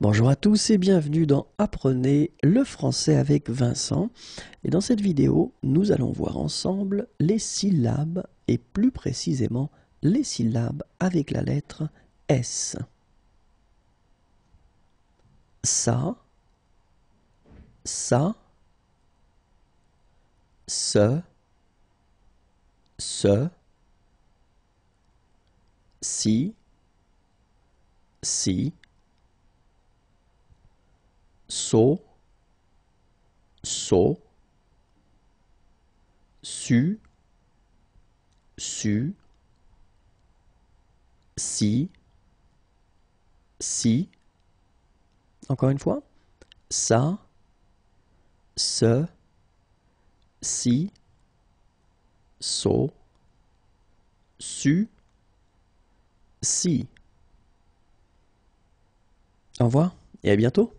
Bonjour à tous et bienvenue dans Apprenez le français avec Vincent. Et dans cette vidéo, nous allons voir ensemble les syllabes et plus précisément les syllabes avec la lettre S. Ça, ce, si, so, su, si. Encore une fois. Ça, ce, si, so, su, si. Au revoir et à bientôt.